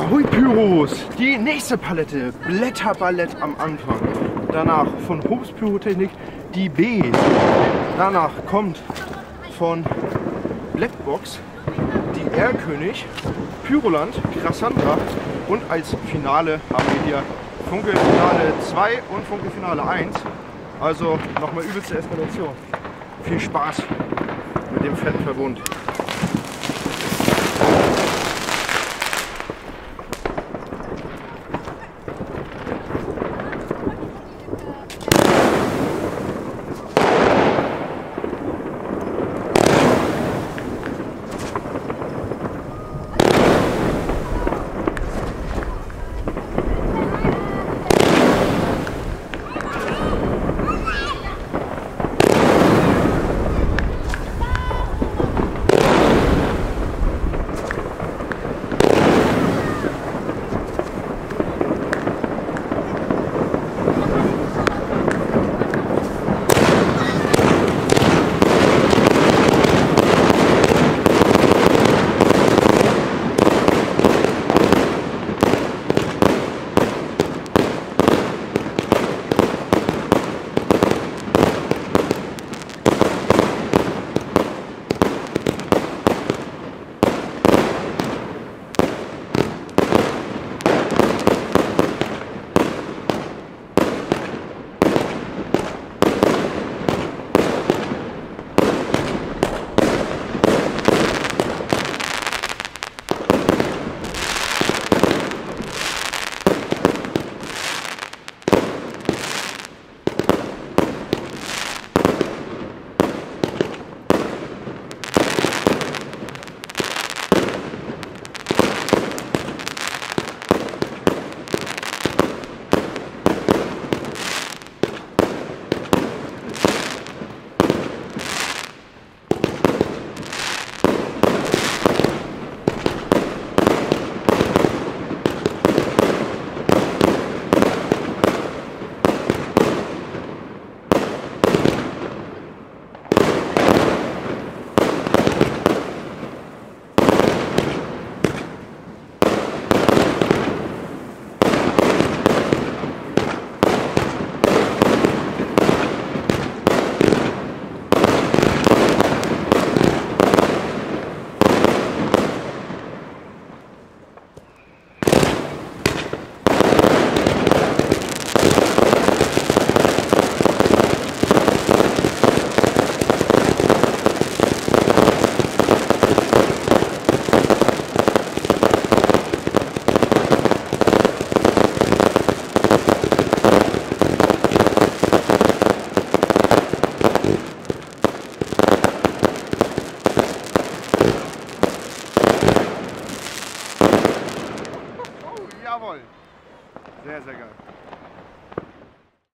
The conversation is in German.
Ahoi Pyros! Die nächste Palette, Blätterballett am Anfang. Danach von Hobs Pyrotechnik die B. Danach kommt von Blackbox die Erlkönig, Pyroland, Krassandra und als Finale haben wir hier Funke Finale 2 und Funke Finale 1. Also nochmal übelste Eskalation. Viel Spaß mit dem fetten Verbund. Jawohl. Sehr, sehr geil.